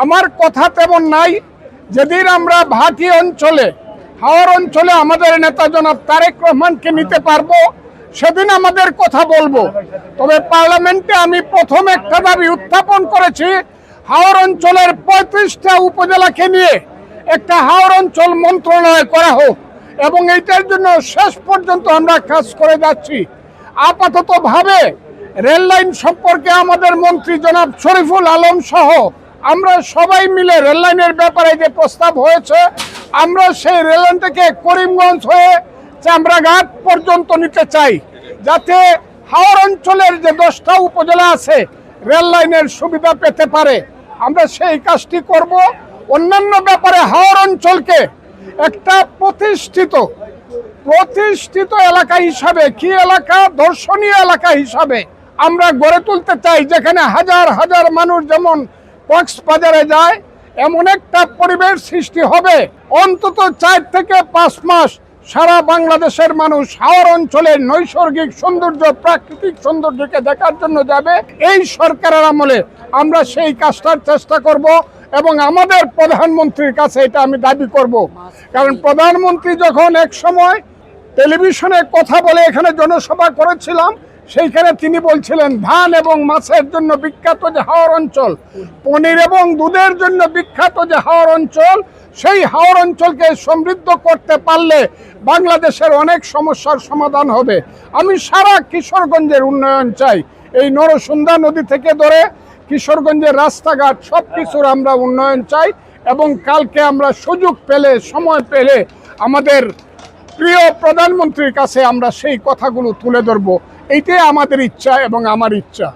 আমার কথা তেমন নাই। যেদিন আমরা ভাটি অঞ্চলে হাওর অঞ্চলে আমাদের নেতা জনাব তারেক রহমানকে নিতে পারবো সেদিন আমাদের কথা বলবো। তবে পার্লামেন্টে আমি প্রথম একটা দাবি উত্থাপন করেছি, হাওর অঞ্চলের 35টা উপজেলাকে নিয়ে একটা হাওর অঞ্চল মন্ত্রণালয় করা হোক এবং এইটার জন্য শেষ পর্যন্ত আমরা কাজ করে যাচ্ছি। আপাতত ভাবে রেল লাইন সম্পর্কে আমাদের মন্ত্রী জনাব শরীফুল আলম সহ আমরা সবাই মিলে রেল লাইনের ব্যাপারে যে প্রস্তাব হয়েছে আমরা সেই রেল লাইনটাকে করিমগঞ্জ হয়ে চামড়াঘাট পর্যন্ত নিতে চাই, যাতে হাওর অঞ্চলের যে 10টা উপজেলা আছে রেল লাইনের সুবিধা পেতে পারে। আমরা সেই কাজটি করব। অন্যান্য ব্যাপারে হাওর অঞ্চলকে একটা প্রতিষ্ঠিত এলাকা হিসাবে, কি এলাকা, দর্শনীয় এলাকা হিসাবে আমরা গড়ে তুলতে চাই, যেখানে হাজার হাজার মানুষ যেমন কক্সবাজারে যায় এমন একটা পরিবেশ সৃষ্টি হবে। অন্তত 4 থেকে 5 মাস সারা বাংলাদেশের মানুষ হাওর অঞ্চলের নৈসর্গিক সৌন্দর্য, প্রাকৃতিক সৌন্দর্যকে দেখার জন্য যাবে। এই সরকারের আমলে আমরা সেই কাজটার চেষ্টা করব এবং আমাদের প্রধানমন্ত্রীর কাছে এটা আমি দাবি করব। কারণ প্রধানমন্ত্রী যখন এক সময় টেলিভিশনে কথা বলে এখানে জনসভা করেছিলাম, সেইখানে তিনি বলছিলেন ধান এবং মাছের জন্য বিখ্যাত যে হাওর অঞ্চল, পনির এবং দুধের জন্য বিখ্যাত যে হাওর অঞ্চল, সেই হাওর অঞ্চলকে সমৃদ্ধ করতে পারলে বাংলাদেশের অনেক সমস্যার সমাধান হবে। আমি সারা কিশোরগঞ্জের উন্নয়ন চাই। এই নরসুন্দা নদী থেকে ধরে কিশোরগঞ্জের রাস্তাঘাট সব কিছুর আমরা উন্নয়ন চাই এবং কালকে আমরা সুযোগ পেলে, সময় পেলে আমাদের প্রিয় প্রধানমন্ত্রীর কাছে আমরা সেই কথাগুলো তুলে ধরবো। এইটাই আমাদের ইচ্ছা এবং আমার ইচ্ছা।